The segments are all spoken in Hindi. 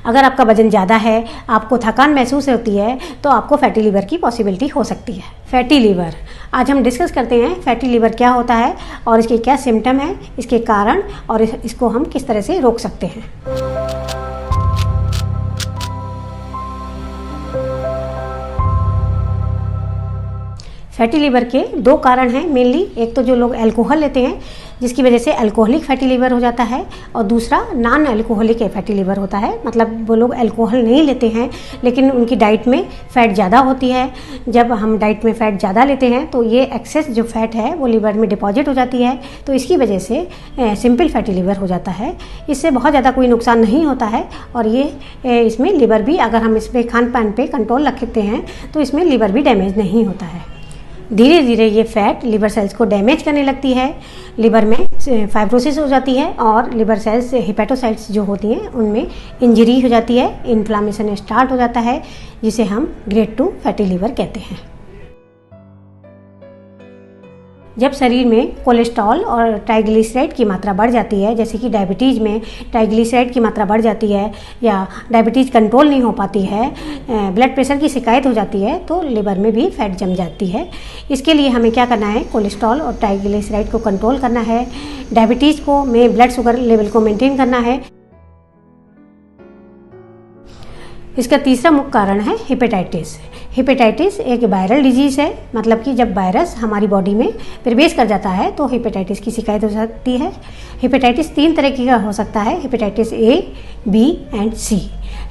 अगर आपका वजन ज़्यादा है, आपको थकान महसूस होती है, तो आपको फैटी लीवर की पॉसिबिलिटी हो सकती है। फैटी लीवर, आज हम डिस्कस करते हैं फैटी लीवर क्या होता है और इसके क्या सिम्टम हैं, इसके कारण और इसको हम किस तरह से रोक सकते हैं। फैटी लीवर के दो कारण हैं मेनली। एक तो जो लोग अल्कोहल लेते हैं जिसकी वजह से अल्कोहलिक फैटी लीवर हो जाता है, और दूसरा नॉन अल्कोहलिक फैटी लीवर होता है। मतलब वो लोग अल्कोहल नहीं लेते हैं लेकिन उनकी डाइट में फ़ैट ज़्यादा होती है। जब हम डाइट में फ़ैट ज़्यादा लेते हैं तो ये एक्सेस जो फैट है वो लीवर में डिपॉजिट हो जाती है, तो इसकी वजह से सिंपल फैटी लीवर हो जाता है। इससे बहुत ज़्यादा कोई नुकसान नहीं होता है, और ये इसमें लीवर भी, अगर हम इस पर खान पान पे कंट्रोल रखते हैं तो इसमें लीवर भी डैमेज नहीं होता है। धीरे धीरे ये फैट लिवर सेल्स को डैमेज करने लगती है, लिवर में फाइब्रोसिस हो जाती है और लिवर सेल्स हेपेटोसाइट्स जो होती हैं उनमें इंजरी हो जाती है, इन्फ्लामेशन स्टार्ट हो जाता है, जिसे हम ग्रेड 2 फैटी लीवर कहते हैं। जब शरीर में कोलेस्ट्रॉल और ट्राइग्लिसराइड की मात्रा बढ़ जाती है, जैसे कि डायबिटीज़ में ट्राइग्लिसराइड की मात्रा बढ़ जाती है या डायबिटीज़ कंट्रोल नहीं हो पाती है, ब्लड प्रेशर की शिकायत हो जाती है, तो लिवर में भी फैट जम जाती है। इसके लिए हमें क्या करना है, कोलेस्ट्रॉल और ट्राइग्लिसराइड को कंट्रोल करना है, डायबिटीज़ को में ब्लड शुगर लेवल को मेंटेन करना है। इसका तीसरा मुख्य कारण है हेपेटाइटिस। हेपेटाइटिस एक वायरल डिजीज़ है, मतलब कि जब वायरस हमारी बॉडी में प्रवेश कर जाता है तो हेपेटाइटिस की शिकायत हो सकती है। हेपेटाइटिस 3 तरह का हो सकता है, hepatitis A, B and C.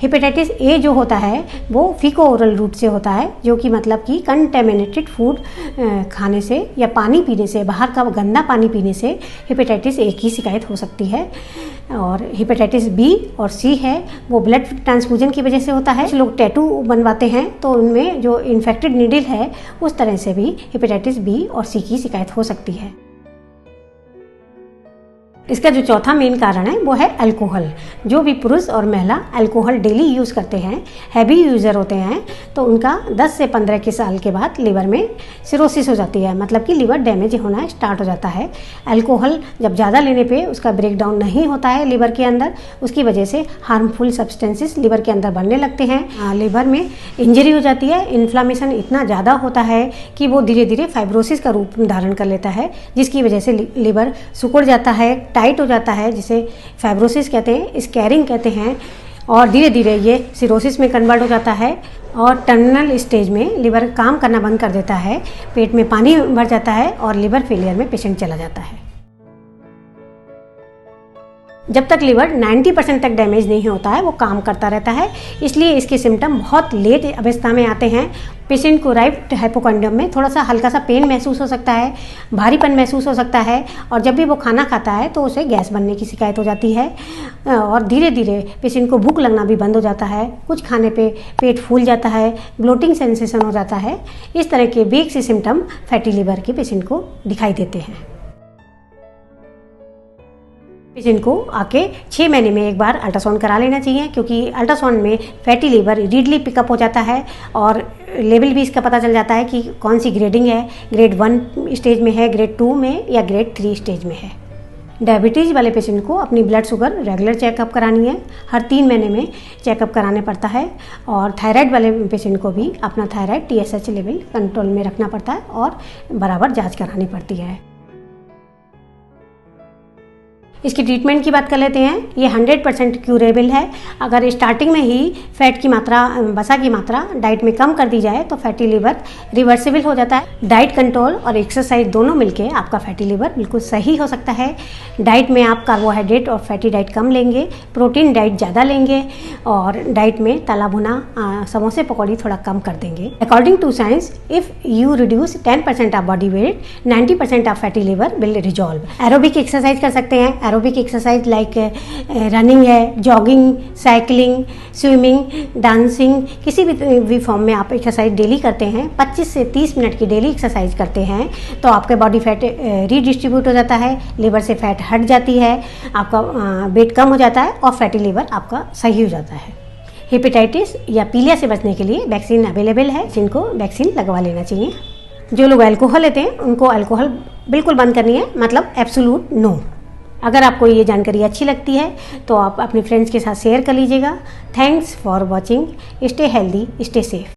Hepatitis A जो होता है वो फीको ओरल रूट से होता है, जो कि मतलब कि कंटेमिनेटेड फूड खाने से या पानी पीने से, बाहर का गंदा पानी पीने से हेपेटाइटिस ए की शिकायत हो सकती है। और हेपेटाइटिस बी और सी है वो ब्लड ट्रांसफ्यूजन की वजह से होता है। कुछ लोग टैटू बनवाते हैं तो उनमें जो इन्फेक्टेड नीडल है उस तरह से भी हेपेटाइटिस बी और सी की शिकायत हो सकती है। इसका जो चौथा मेन कारण है वो है अल्कोहल। जो भी पुरुष और महिला अल्कोहल डेली यूज़ करते हैं, हैवी यूज़र होते हैं, तो उनका 10 से 15 के साल के बाद लिवर में सिरोसिस हो जाती है, मतलब कि लिवर डैमेज होना स्टार्ट हो जाता है। अल्कोहल जब ज़्यादा लेने पे उसका ब्रेक डाउन नहीं होता है लिवर के अंदर, उसकी वजह से हार्मफुल सब्सटेंसेस लिवर के अंदर बनने लगते हैं, लिवर में इंजरी हो जाती है, इन्फ्लामेशन इतना ज़्यादा होता है कि वो धीरे धीरे फाइब्रोसिस का रूप धारण कर लेता है, जिसकी वजह से लिवर सिकुड़ जाता है, टाइट हो जाता है, जिसे फाइब्रोसिस कहते हैं, स्कैरिंग कहते हैं, और धीरे धीरे ये सिरोसिस में कन्वर्ट हो जाता है और टर्मिनल स्टेज में लिवर काम करना बंद कर देता है, पेट में पानी भर जाता है और लिवर फेलियर में पेशेंट चला जाता है। जब तक लिवर 90% तक डैमेज नहीं होता है वो काम करता रहता है, इसलिए इसके सिम्टम बहुत लेट अवस्था में आते हैं। पेशेंट को राइट हाइपोकॉन्ड्रियम में थोड़ा सा हल्का सा पेन महसूस हो सकता है, भारीपन महसूस हो सकता है, और जब भी वो खाना खाता है तो उसे गैस बनने की शिकायत हो जाती है, और धीरे धीरे पेशेंट को भूख लगना भी बंद हो जाता है, कुछ खाने पे पेट फूल जाता है, ब्लोटिंग सेंसेशन हो जाता है। इस तरह के वेग से सिम्टम फैटी लिवर के पेशेंट को दिखाई देते हैं। पेशेंट को आके 6 महीने में एक बार अल्ट्रासाउंड करा लेना चाहिए, क्योंकि अल्ट्रासाउंड में फैटी लीवर रीडली पिकअप हो जाता है और लेवल भी इसका पता चल जाता है कि कौन सी ग्रेडिंग है, ग्रेड 1 स्टेज में है, ग्रेड 2 में या ग्रेड 3 स्टेज में है। डायबिटीज़ वाले पेशेंट को अपनी ब्लड शुगर रेगुलर चेकअप करानी है, हर 3 महीने में चेकअप कराने पड़ता है, और थायराइड वाले पेशेंट को भी अपना थायराइड TSH लेवल कंट्रोल में रखना पड़ता है और बराबर जाँच करानी पड़ती है। इसकी ट्रीटमेंट की बात कर लेते हैं। ये 100% क्यूरेबल है। अगर स्टार्टिंग में ही फैट की मात्रा, वसा की मात्रा डाइट में कम कर दी जाए तो फैटी लिवर रिवर्सिबल हो जाता है। डाइट कंट्रोल और एक्सरसाइज दोनों मिलके आपका फैटी लिवर बिल्कुल सही हो सकता है। डाइट में आप कार्बोहाइड्रेट और फैटी डाइट कम लेंगे, प्रोटीन डाइट ज़्यादा लेंगे, और डाइट में तला भुना समोसे पकौड़ी थोड़ा कम कर देंगे। According to science, if you reduce 10% of body weight, 90% of fatty liver will resolve. Aerobic exercise कर सकते हैं। एरोबिक एक्सरसाइज लाइक रनिंग है, जॉगिंग, साइकिलिंग, स्विमिंग, डांसिंग, किसी भी फॉर्म में आप एक्सरसाइज डेली करते हैं, 25 से 30 मिनट की डेली एक्सरसाइज करते हैं, तो आपके बॉडी फैट रीडिस्ट्रीब्यूट हो जाता है, लिवर से फैट हट जाती है, आपका वेट कम हो जाता है और फैटी लिवर आपका सही हो जाता है। हेपेटाइटिस या पीलिया से बचने के लिए वैक्सीन अवेलेबल है, जिनको वैक्सीन लगवा लेना चाहिए। जो लोग अल्कोहल लेते हैं उनको अल्कोहल बिल्कुल बंद करनी है, मतलब एब्सोल्यूट नो। अगर आपको ये जानकारी अच्छी लगती है तो आप अपने फ्रेंड्स के साथ शेयर कर लीजिएगा। Thanks for watching. Stay healthy, stay safe.